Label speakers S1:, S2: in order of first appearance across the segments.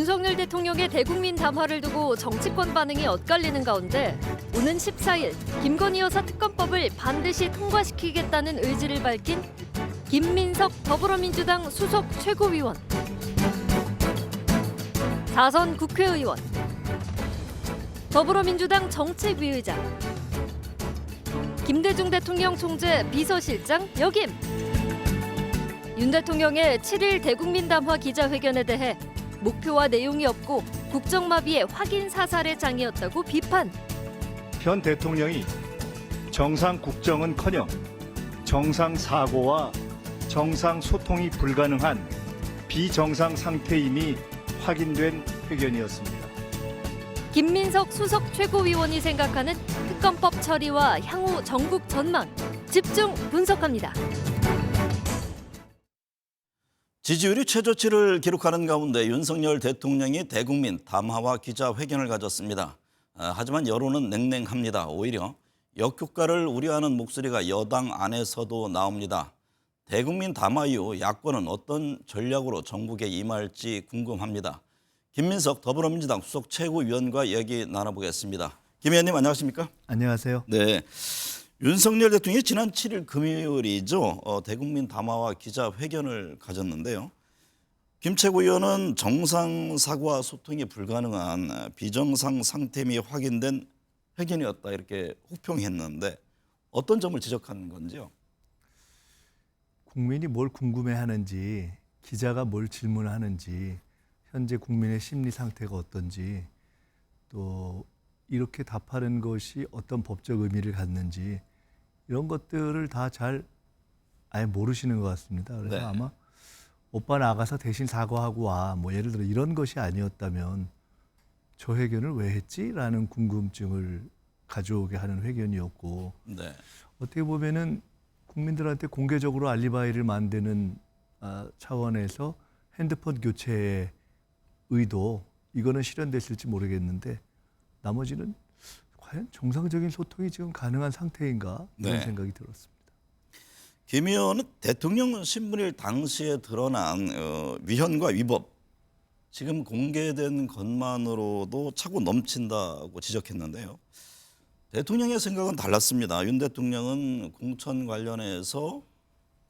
S1: 윤석열 대통령의 대국민 담화를 두고 정치권 반응이 엇갈리는 가운데 오는 14일 김건희 여사 특검법을 반드시 통과시키겠다는 의지를 밝힌 김민석 더불어민주당 수석 최고위원, 4선 국회의원, 더불어민주당 정책위의장, 김대중 대통령 총재 비서실장 역임. 윤 대통령의 7일 대국민 담화 기자회견에 대해 목표와 내용이 없고 국정마비의 확인 사살의 장이었다고 비판.
S2: 현 대통령이 정상 국정은커녕 정상 사고와 정상 소통이 불가능한 비정상 상태임이 확인된 회견이었습니다.
S1: 김민석 수석 최고위원이 생각하는 특검법 처리와 향후 전국 전망 집중 분석합니다.
S3: 지지율이 최저치를 기록하는 가운데 윤석열 대통령이 대국민 담화와 기자회견을 가졌습니다. 하지만 여론은 냉랭합니다. 오히려 역효과를 우려하는 목소리가 여당 안에서도 나옵니다. 대국민 담화 이후 야권은 어떤 전략으로 정국에 임할지 궁금합니다. 김민석 더불어민주당 수석 최고위원과 이야기 나눠보겠습니다. 김 의원님 안녕하십니까?
S4: 안녕하세요.
S3: 네, 윤석열 대통령이 지난 7일 금요일이죠. 대국민 담화와 기자회견을 가졌는데요. 김 최고위원은 정상 사고와 소통이 불가능한 비정상 상태임이 확인된 회견이었다 이렇게 혹평했는데 어떤 점을 지적한 건지요?
S4: 국민이 뭘 궁금해하는지, 기자가 뭘 질문하는지, 현재 국민의 심리 상태가 어떤지, 또 이렇게 답하는 것이 어떤 법적 의미를 갖는지 이런 것들을 다 잘 아예 모르시는 것 같습니다. 그래서
S3: 네.
S4: 아마 오빠 나가서 대신 사과하고 와, 뭐 예를 들어 이런 것이 아니었다면 저 회견을 왜 했지? 라는 궁금증을 가져오게 하는 회견이었고,
S3: 네.
S4: 어떻게 보면은 국민들한테 공개적으로 알리바이를 만드는 차원에서 핸드폰 교체의 의도, 이거는 실현됐을지 모르겠는데 나머지는 과연 정상적인 소통이 지금 가능한 상태인가 이런
S3: 네.
S4: 생각이 들었습니다.
S3: 김 의원은 대통령 신분일 당시에 드러난 위헌과 위법, 지금 공개된 것만으로도 차고 넘친다고 지적했는데요. 대통령의 생각은 달랐습니다. 윤 대통령은 공천 관련해서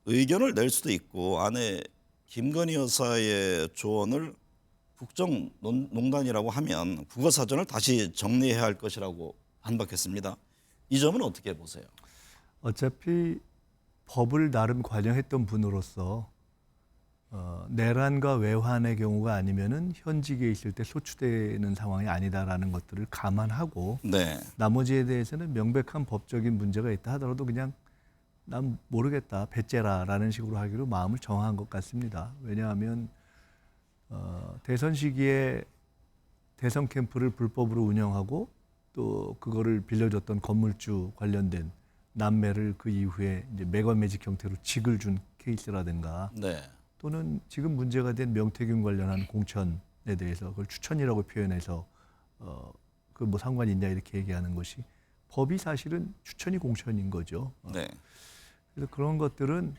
S3: 의견을 낼 수도 있고 아내 김건희 여사의 조언을 국정농단이라고 하면 국어사전을 다시 정리해야 할 것이라고 반박했습니다. 이 점은 어떻게 보세요?
S4: 어차피 법을 나름 관여했던 분으로서 내란과 외환의 경우가 아니면은 현직에 있을 때 소추되는 상황이 아니다라는 것들을 감안하고
S3: 네.
S4: 나머지에 대해서는 명백한 법적인 문제가 있다 하더라도 그냥 난 모르겠다, 배째라라는 식으로 하기로 마음을 정한 것 같습니다. 왜냐하면 대선 시기에 대선 캠프를 불법으로 운영하고 또 그거를 빌려줬던 건물주 관련된 남매를 그 이후에 이제 매관매직 형태로 직을 준 케이스라든가
S3: 네.
S4: 또는 지금 문제가 된 명태균 관련한 공천에 대해서 그걸 추천이라고 표현해서 그 뭐 상관이 있냐 이렇게 얘기하는 것이 법이 사실은 추천이 공천인 거죠.
S3: 네.
S4: 그래서 그런 것들은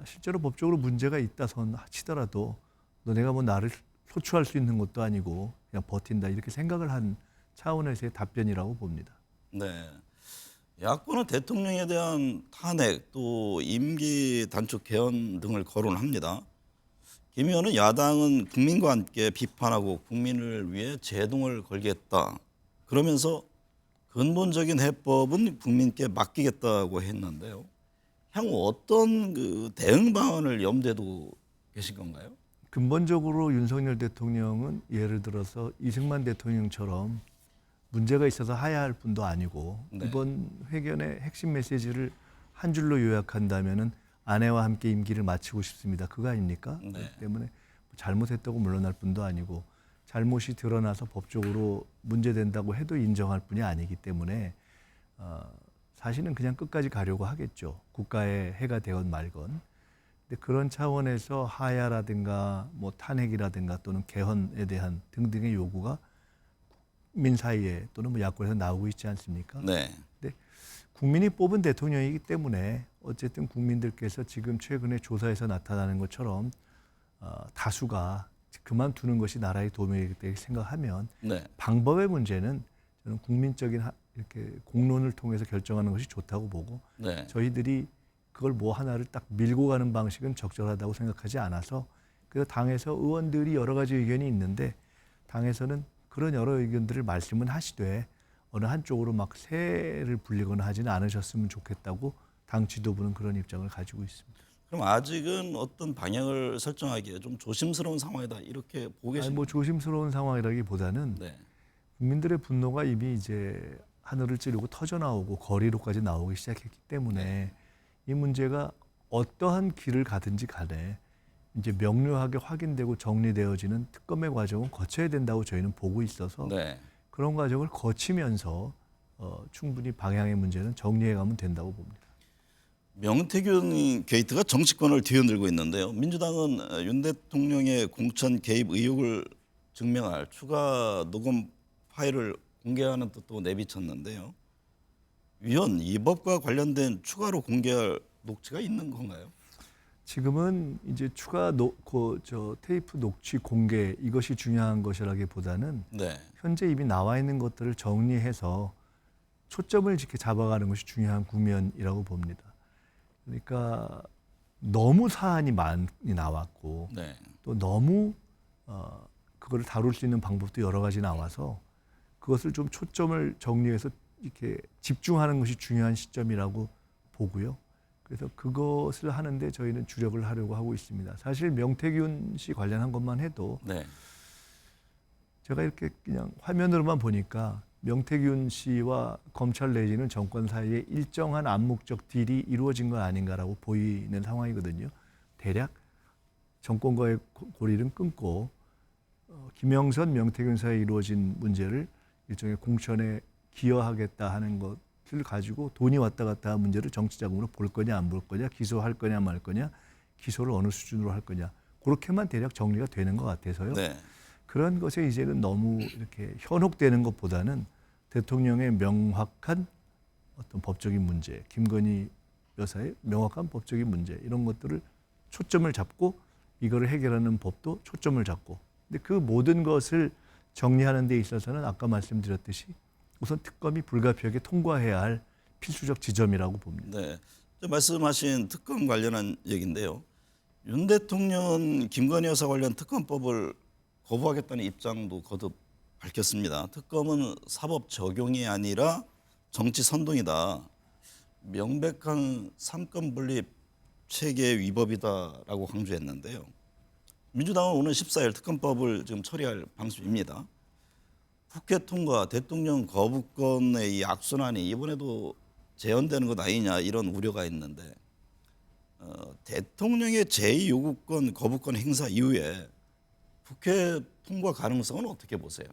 S4: 실제로 법적으로 문제가 있다 손 치더라도 너네가 뭐 나를 소추할 수 있는 것도 아니고 그냥 버틴다 이렇게 생각을 한 차원에서의 답변이라고 봅니다.
S3: 네. 야권은 대통령에 대한 탄핵 또 임기 단축 개헌 등을 거론합니다. 김 의원은 야당은 국민과 함께 비판하고 국민을 위해 제동을 걸겠다. 그러면서 근본적인 해법은 국민께 맡기겠다고 했는데요. 향후 어떤 그 대응 방안을 염두에 두고 계신 건가요?
S4: 근본적으로 윤석열 대통령은 예를 들어서 이승만 대통령처럼 문제가 있어서 하야할 뿐도 아니고
S3: 네.
S4: 이번 회견의 핵심 메시지를 한 줄로 요약한다면은 아내와 함께 임기를 마치고 싶습니다. 그거 아닙니까?
S3: 네.
S4: 그렇기 때문에 잘못했다고 물러날 뿐도 아니고 잘못이 드러나서 법적으로 문제된다고 해도 인정할 뿐이 아니기 때문에 사실은 그냥 끝까지 가려고 하겠죠. 국가의 해가 되건 말건. 근데 그런 차원에서 하야라든가 뭐 탄핵이라든가 또는 개헌에 대한 등등의 요구가 국민 사이에 또는 뭐 야권에서 나오고 있지 않습니까?
S3: 네.
S4: 근데 국민이 뽑은 대통령이기 때문에 어쨌든 국민들께서 지금 최근에 조사에서 나타나는 것처럼 다수가 그만두는 것이 나라의 도움이겠다 생각하면
S3: 네.
S4: 방법의 문제는 저는 국민적인 이렇게 공론을 통해서 결정하는 것이 좋다고 보고
S3: 네.
S4: 저희들이 그걸 뭐 하나를 딱 밀고 가는 방식은 적절하다고 생각하지 않아서 그래서 당에서 의원들이 여러 가지 의견이 있는데 당에서는 그런 여러 의견들을 말씀은 하시되 어느 한쪽으로 막 세를 불리거나 하지는 않으셨으면 좋겠다고 당 지도부는 그런 입장을 가지고 있습니다.
S3: 그럼 아직은 어떤 방향을 설정하기에 좀 조심스러운 상황이다 이렇게 보고
S4: 아니,
S3: 계십니까?
S4: 뭐 조심스러운 상황이라기보다는
S3: 네.
S4: 국민들의 분노가 이미 이제 하늘을 찌르고 터져 나오고 거리로까지 나오기 시작했기 때문에 이 문제가 어떠한 길을 가든지 간에 이제 명료하게 확인되고 정리되어지는 특검의 과정은 거쳐야 된다고 저희는 보고 있어서
S3: 네.
S4: 그런 과정을 거치면서 충분히 방향의 문제는 정리해가면 된다고 봅니다.
S3: 명태균 게이트가 정치권을 뒤흔들고 있는데요. 민주당은 윤 대통령의 공천 개입 의혹을 증명할 추가 녹음 파일을 공개하는 뜻도 내비쳤는데요. 위원, 이 법과 관련된 추가로 공개할 녹취가 있는 건가요?
S4: 지금은 이제 추가 테이프 녹취 공개 이것이 중요한 것이라기보다는
S3: 네.
S4: 현재 이미 나와 있는 것들을 정리해서 초점을 이렇게 잡아가는 것이 중요한 국면이라고 봅니다. 그러니까 너무 사안이 많이 나왔고
S3: 네.
S4: 또 너무 그걸 다룰 수 있는 방법도 여러 가지 나와서 그것을 좀 초점을 정리해서 이렇게 집중하는 것이 중요한 시점이라고 보고요. 그래서 그것을 하는데 저희는 주력을 하려고 하고 있습니다. 사실 명태균 씨 관련한 것만 해도
S3: 네.
S4: 제가 이렇게 그냥 화면으로만 보니까 명태균 씨와 검찰 내지는 정권 사이에 일정한 암묵적 딜이 이루어진 건 아닌가라고 보이는 상황이거든요. 대략 정권과의 고리는 끊고 김영선, 명태균 사이에 이루어진 문제를 일종의 공천에 기여하겠다 하는 것을 가지고 돈이 왔다 갔다 한 문제를 정치자금으로 볼 거냐 안 볼 거냐, 기소할 거냐 말 거냐, 기소를 어느 수준으로 할 거냐 그렇게만 대략 정리가 되는 것 같아서요.
S3: 네.
S4: 그런 것에 이제는 너무 이렇게 현혹되는 것보다는 대통령의 명확한 어떤 법적인 문제, 김건희 여사의 명확한 법적인 문제 이런 것들을 초점을 잡고 이거를 해결하는 법도 초점을 잡고 근데 그 모든 것을 정리하는 데 있어서는 아까 말씀드렸듯이 우선 특검이 불가피하게 통과해야 할 필수적 지점이라고 봅니다.
S3: 네. 말씀하신 특검 관련한 얘기인데요. 윤 대통령은 김건희 여사 관련 특검법을 거부하겠다는 입장도 거듭 밝혔습니다. 특검은 사법 적용이 아니라 정치 선동이다. 명백한 삼권 분립 체계 위법이다라고 강조했는데요. 민주당은 오늘 14일 특검법을 지금 처리할 방침입니다. 국회 통과 대통령 거부권의 이 악순환이 이번에도 재현되는 것 아니냐 이런 우려가 있는데 대통령의 제2요구권 거부권 행사 이후에 국회 통과 가능성은 어떻게 보세요?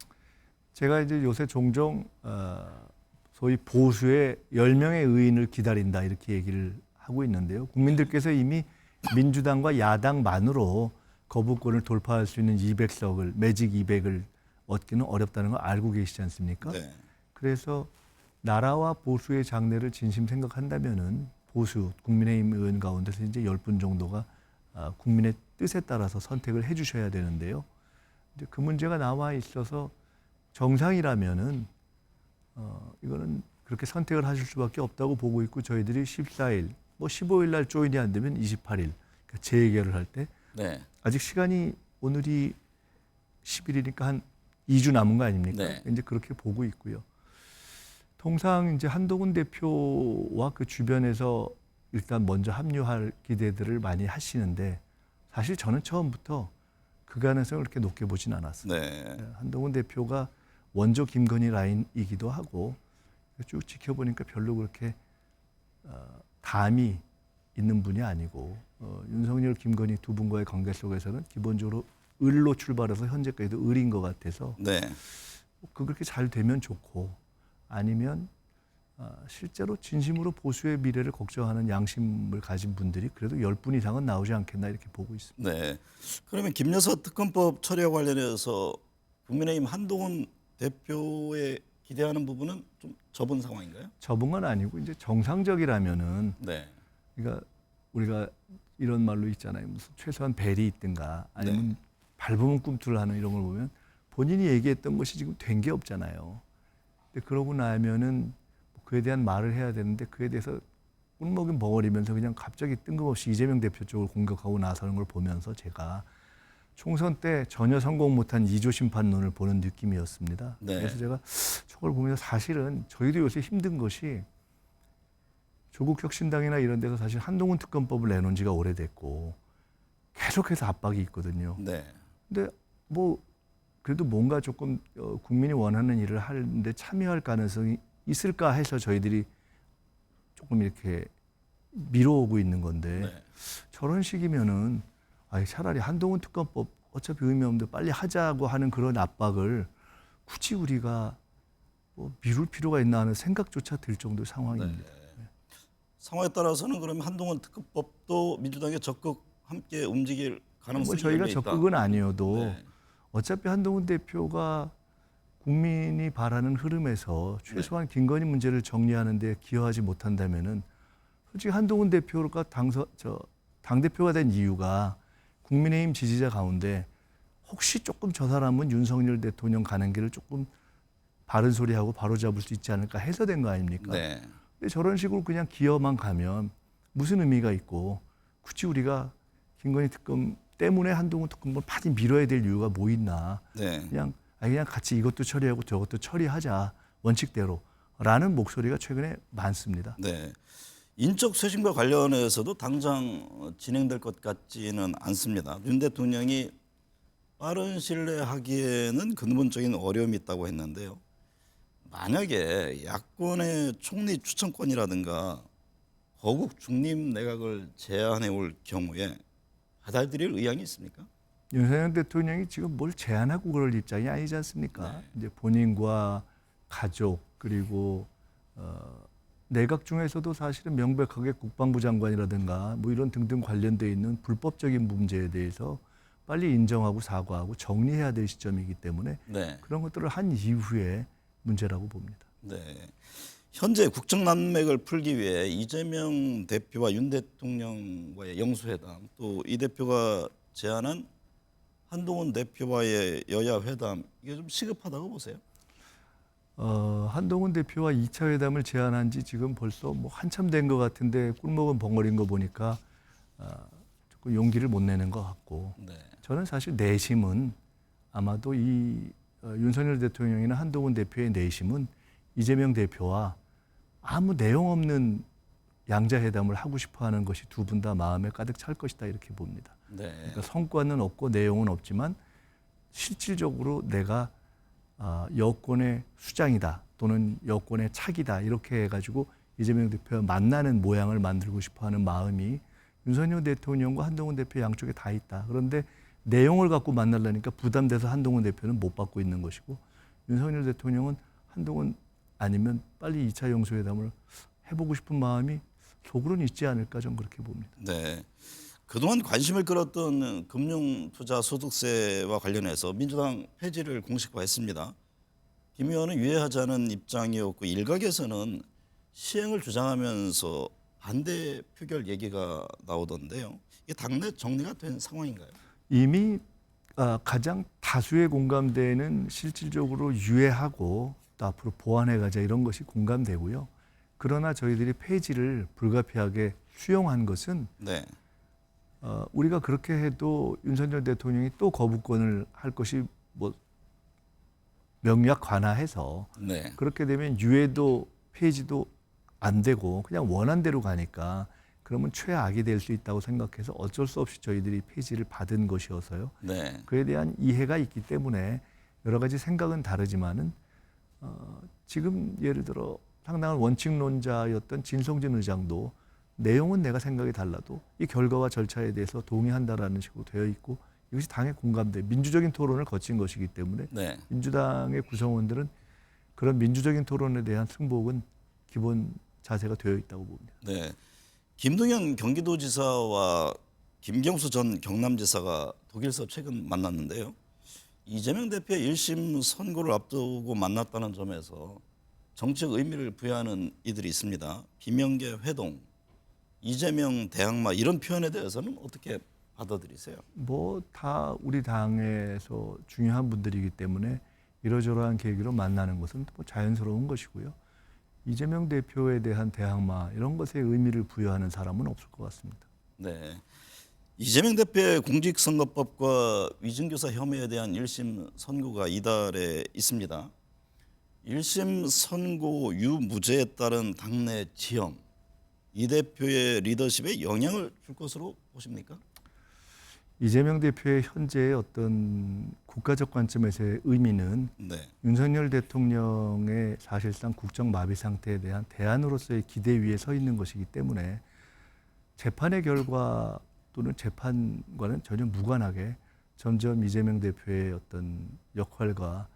S4: 제가 이제 요새 종종 소위 보수의 10명의 의인을 기다린다 이렇게 얘기를 하고 있는데요. 국민들께서 이미 민주당과 야당만으로 거부권을 돌파할 수 있는 200석을 매직 200을 얻기는 어렵다는 걸 알고 계시지 않습니까?
S3: 네.
S4: 그래서 나라와 보수의 장래를 진심 생각한다면은 보수 국민의힘 의원 가운데서 이제 10분 정도가 국민의 뜻에 따라서 선택을 해주셔야 되는데요. 이제 그 문제가 남아 있어서 정상이라면은 이거는 그렇게 선택을 하실 수밖에 없다고 보고 있고 저희들이 14일, 뭐 15일 날 조인이 안 되면 28일 그러니까 재의결을 할 때
S3: 네.
S4: 아직 시간이 오늘이 10일이니까 한 2주 남은 거 아닙니까?
S3: 네.
S4: 이제 그렇게 보고 있고요. 통상 이제 한동훈 대표와 그 주변에서 일단 먼저 합류할 기대들을 많이 하시는데 사실 저는 처음부터 그 가능성을 그렇게 높게 보진 않았어요.
S3: 네.
S4: 한동훈 대표가 원조 김건희 라인이기도 하고 쭉 지켜보니까 별로 그렇게 담이 있는 분이 아니고 윤석열, 김건희 두 분과의 관계 속에서는 기본적으로 을로 출발해서 현재까지도 을인 것 같아서
S3: 네.
S4: 그렇게 잘 되면 좋고 아니면 실제로 진심으로 보수의 미래를 걱정하는 양심을 가진 분들이 그래도 10분 이상은 나오지 않겠나 이렇게 보고 있습니다.
S3: 네. 그러면 김여사 특검법 처리와 관련해서 국민의힘 한동훈 대표의 기대하는 부분은 좀 접은 상황인가요?
S4: 접은 건 아니고 이제 정상적이라면은
S3: 네.
S4: 그러니까 우리가 이런 말로 있잖아요. 무슨 최소한 벨이 있든가 아니면 밟으면 꿈틀을 하는 이런 걸 보면 본인이 얘기했던 것이 지금 된 게 없잖아요. 근데 그러고 나면은 그에 대한 말을 해야 되는데 그에 대해서 꿀먹인 벙어리면서 그냥 갑자기 뜬금없이 이재명 대표 쪽을 공격하고 나서는 걸 보면서 제가 총선 때 전혀 성공 못한 2조 심판론을 보는 느낌이었습니다.
S3: 네.
S4: 그래서 제가 저걸 보면서 사실은 저희도 요새 힘든 것이 조국 혁신당이나 이런 데서 사실 한동훈 특검법을 내놓은 지가 오래됐고 계속해서 압박이 있거든요.
S3: 네.
S4: 근데 뭐 그래도 뭔가 조금 국민이 원하는 일을 하는데 참여할 가능성이 있을까 해서 저희들이 조금 이렇게 미뤄오고 있는 건데
S3: 네.
S4: 저런 식이면은 아니 차라리 한동훈 특검법 어차피 의미 없는데 빨리 하자고 하는 그런 압박을 굳이 우리가 뭐 미룰 필요가 있나 하는 생각조차 들 정도의 상황입니다.
S3: 상황에 따라서는 그러면 한동훈 특검법도 민주당에 적극 함께 움직일 가능성이
S4: 뭐 저희가
S3: 열려 있다.
S4: 적극은 아니어도
S3: 네.
S4: 어차피 한동훈 대표가 국민이 바라는 흐름에서 최소한 김건희 문제를 정리하는 데 기여하지 못한다면은 솔직히 한동훈 대표가 당대표가 된 이유가 국민의힘 지지자 가운데 혹시 조금 저 사람은 윤석열 대통령 가는 길을 조금 바른 소리하고 바로잡을 수 있지 않을까 해서 된 거 아닙니까?
S3: 네.
S4: 근데 저런 식으로 그냥 기여만 가면 무슨 의미가 있고 굳이 우리가 김건희 특검 때문에 한동훈 특검을 많이 밀어야 될 이유가 뭐 있나.
S3: 네.
S4: 그냥 같이 이것도 처리하고 저것도 처리하자 원칙대로라는 목소리가 최근에 많습니다.
S3: 네. 인적 쇄신과 관련해서도 당장 진행될 것 같지는 않습니다. 윤 대통령이 빠른 시일 내에 하기에는 근본적인 어려움이 있다고 했는데요. 만약에 야권의 총리 추천권이라든가 거국 중립 내각을 제안해 올 경우에 받아들일 의향이 있습니까?
S4: 윤석열 대통령이 지금 뭘 제안하고 그럴 입장이 아니지 않습니까? 이제 본인과 가족 그리고 내각 중에서도 사실은 명백하게 국방부 장관이라든가 뭐 이런 등등 관련돼 있는 불법적인 문제에 대해서 빨리 인정하고 사과하고 정리해야 될 시점이기 때문에
S3: 네.
S4: 그런 것들을 한 이후에 문제라고 봅니다.
S3: 네. 현재 국정난맥을 풀기 위해 이재명 대표와 윤 대통령과의 영수회담, 또 이 대표가 제안한 한동훈 대표와의 여야 회담, 이게 좀 시급하다고 보세요?
S4: 한동훈 대표와 2차 회담을 제안한 지 지금 벌써 뭐 한참 된 것 같은데 꿀먹은 벙어리인 거 보니까 조금 용기를 못 내는 것 같고
S3: 네.
S4: 저는 사실 내심은 아마도 이 윤석열 대통령이나 한동훈 대표의 내심은 이재명 대표와 아무 내용 없는 양자회담을 하고 싶어하는 것이 두 분 다 마음에 가득 찰 것이다 이렇게 봅니다.
S3: 네.
S4: 그러니까 성과는 없고 내용은 없지만 실질적으로 내가 여권의 수장이다 또는 여권의 차기다 이렇게 해가지고 이재명 대표와 만나는 모양을 만들고 싶어하는 마음이 윤석열 대통령과 한동훈 대표 양쪽에 다 있다. 그런데 내용을 갖고 만나려니까 부담돼서 한동훈 대표는 못 받고 있는 것이고 윤석열 대통령은 한동훈 아니면 빨리 2차 영수회담을 해보고 싶은 마음이 속으로는 있지 않을까 좀 그렇게 봅니다.
S3: 네. 그동안 관심을 끌었던 금융투자소득세와 관련해서 민주당 폐지를 공식화했습니다. 김 의원은 유예하자는 입장이었고 일각에서는 시행을 주장하면서 반대 표결 얘기가 나오던데요. 이게 당내 정리가 된 상황인가요?
S4: 이미 가장 다수의 공감대는 실질적으로 유예하고 또 앞으로 보완해가자 이런 것이 공감되고요. 그러나 저희들이 폐지를 불가피하게 수용한 것은
S3: 네.
S4: 우리가 그렇게 해도 윤석열 대통령이 또 거부권을 할 것이 뭐 명약 관화해서
S3: 네.
S4: 그렇게 되면 유예도 폐지도 안 되고 그냥 원한대로 가니까 그러면 최악이 될 수 있다고 생각해서 어쩔 수 없이 저희들이 폐지를 받은 것이어서요.
S3: 네.
S4: 그에 대한 이해가 있기 때문에 여러 가지 생각은 다르지만은 지금 예를 들어 상당한 원칙론자였던 진성진 의장도 내용은 내가 생각이 달라도 이 결과와 절차에 대해서 동의한다라는 식으로 되어 있고 이것이 당의 공감대, 민주적인 토론을 거친 것이기 때문에
S3: 네.
S4: 민주당의 구성원들은 그런 민주적인 토론에 대한 승복은 기본 자세가 되어 있다고 봅니다.
S3: 네. 김동연 경기도지사와 김경수 전 경남지사가 독일서 최근 만났는데요. 이재명 대표의 1심 선고를 앞두고 만났다는 점에서 정치적 의미를 부여하는 이들이 있습니다. 비명계 회동, 이재명 대항마 이런 표현에 대해서는 어떻게 받아들이세요?
S4: 뭐 다 우리 당에서 중요한 분들이기 때문에 이러저러한 계기로 만나는 것은 뭐 자연스러운 것이고요. 이재명 대표에 대한 대항마 이런 것에 의미를 부여하는 사람은 없을 것 같습니다.
S3: 네. 이재명 대표의 공직선거법과 위증교사 혐의에 대한 1심 선고가 이달에 있습니다. 1심 선고 유무죄에 따른 당내 지형, 이 대표의 리더십에 영향을 줄 것으로 보십니까?
S4: 이재명 대표의 현재의 어떤 국가적 관점에서의 의미는
S3: 네.
S4: 윤석열 대통령의 사실상 국정 마비 상태에 대한 대안으로서의 기대 위에 서 있는 것이기 때문에 재판의 결과 또는 재판과는 전혀 무관하게 점점 이재명 대표의 어떤 역할과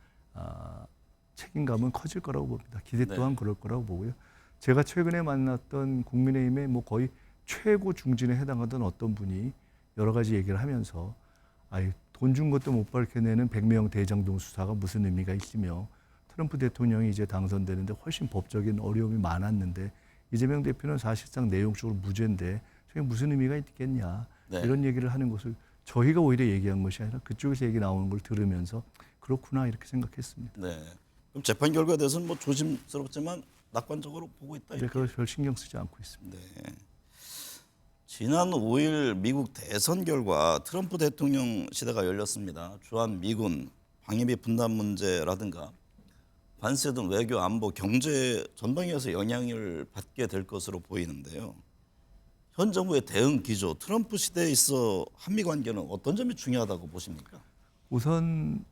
S4: 책임감은 커질 거라고 봅니다. 기대 또한 그럴 거라고 보고요. 제가 최근에 만났던 국민의힘의 뭐 거의 최고 중진에 해당하던 어떤 분이 여러 가지 얘기를 하면서 돈 준 것도 못 밝혀내는 100명 대장동 수사가 무슨 의미가 있으며 트럼프 대통령이 이제 당선되는데 훨씬 법적인 어려움이 많았는데 이재명 대표는 사실상 내용적으로 무죄인데 저게 무슨 의미가 있겠냐
S3: 네.
S4: 이런 얘기를 하는 것을 저희가 오히려 얘기한 것이 아니라 그쪽에서 얘기 나오는 걸 들으면서 그렇구나 이렇게 생각했습니다.
S3: 네. 그럼 재판 결과에 대해서는 뭐 조심스럽지만 낙관적으로 보고 있다.
S4: 네, 그걸 별 신경 쓰지 않고 있습니다.
S3: 네. 지난 5일 미국 대선 결과 트럼프 대통령 시대가 열렸습니다. 주한 미군, 방위비 분담 문제라든가 관세 등 외교, 안보, 경제 전방위에서 영향을 받게 될 것으로 보이는데요. 현 정부의 대응 기조, 트럼프 시대에 있어 한미 관계는 어떤 점이 중요하다고 보십니까?
S4: 우선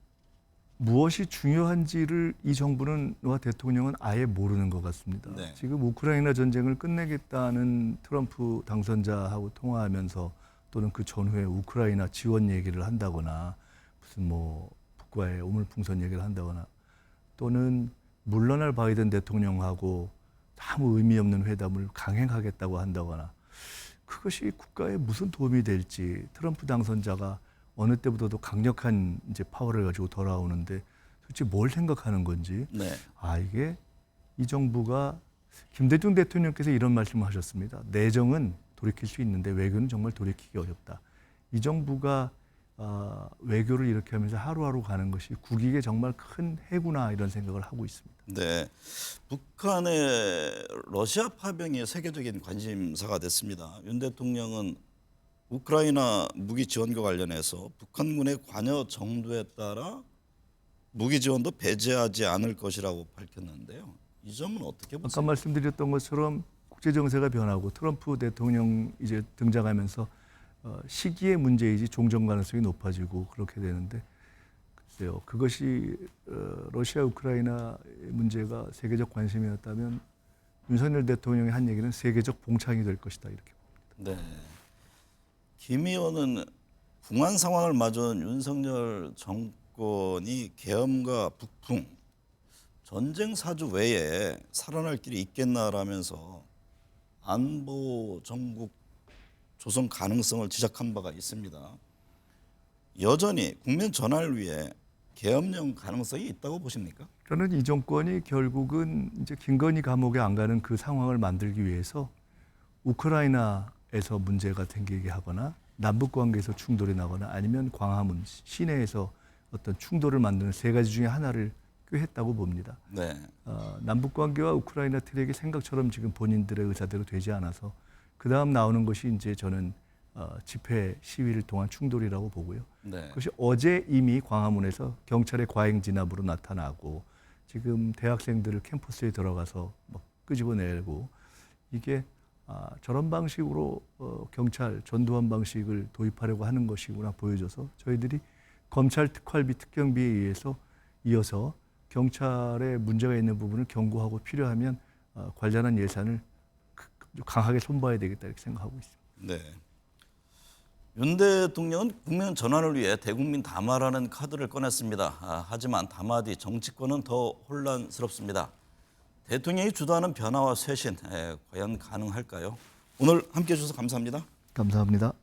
S4: 무엇이 중요한지를 이 정부는와 대통령은 아예 모르는 것 같습니다.
S3: 네.
S4: 지금 우크라이나 전쟁을 끝내겠다는 트럼프 당선자하고 통화하면서 또는 그 전후에 우크라이나 지원 얘기를 한다거나 무슨 뭐 북과의 오물풍선 얘기를 한다거나 또는 물러날 바이든 대통령하고 아무 의미 없는 회담을 강행하겠다고 한다거나 그것이 국가에 무슨 도움이 될지 트럼프 당선자가 어느 때보다도 강력한 이제 파워를 가지고 돌아오는데 도대체 뭘 생각하는 건지
S3: 네.
S4: 이게 이 정부가 김대중 대통령께서 이런 말씀을 하셨습니다. 내정은 돌이킬 수 있는데 외교는 정말 돌이키기 어렵다. 이 정부가 외교를 이렇게 하면서 하루하루 가는 것이 국익에 정말 큰 해구나 이런 생각을 하고 있습니다.
S3: 네, 북한의 러시아 파병이 세계적인 관심사가 됐습니다. 윤 대통령은 우크라이나 무기 지원과 관련해서 북한군의 관여 정도에 따라 무기 지원도 배제하지 않을 것이라고 밝혔는데요. 이 점은 어떻게 보세요?
S4: 아까 말씀드렸던 것처럼 국제 정세가 변하고 트럼프 대통령 이제 등장하면서 시기의 문제이지 종전 가능성이 높아지고 그렇게 되는데 글쎄요. 그것이 러시아 우크라이나 문제가 세계적 관심이었다면 윤석열 대통령이 한 얘기는 세계적 봉창이 될 것이다 이렇게 봅니다.
S3: 네. 김 의원은 궁한 상황을 맞은 윤석열 정권이 계엄과 북풍, 전쟁 사주 외에 살아날 길이 있겠나라면서 안보 정국 조성 가능성을 지적한 바가 있습니다. 여전히 국면 전환을 위해 계엄령 가능성이 있다고 보십니까?
S4: 저는 이 정권이 결국은 이제 김건희 감옥에 안 가는 그 상황을 만들기 위해서 우크라이나에서 문제가 생기게 하거나 남북 관계에서 충돌이 나거나 아니면 광화문 시내에서 어떤 충돌을 만드는 세 가지 중에 하나를 꾀했다고 봅니다.
S3: 네.
S4: 남북 관계와 우크라이나 트랙이 생각처럼 지금 본인들의 의사대로 되지 않아서 그 다음 나오는 것이 이제 저는 집회 시위를 통한 충돌이라고 보고요.
S3: 네.
S4: 그것이 어제 이미 광화문에서 경찰의 과잉 진압으로 나타나고 지금 대학생들을 캠퍼스에 들어가서 막 끄집어내고 이게 저런 방식으로 경찰 전두환 방식을 도입하려고 하는 것이구나 보여줘서 저희들이 검찰 특활비 특경비에 의해서 이어서 경찰에 문제가 있는 부분을 경고하고 필요하면 관련한 예산을 강하게 손봐야 되겠다 이렇게 생각하고 있습니다.
S3: 네. 윤 대통령은 국면 전환을 위해 대국민 담화라는 카드를 꺼냈습니다. 하지만 담화 뒤 정치권은 더 혼란스럽습니다. 대통령이 주도하는 변화와 쇄신 과연 가능할까요? 오늘 함께해 주셔서 감사합니다.
S4: 감사합니다.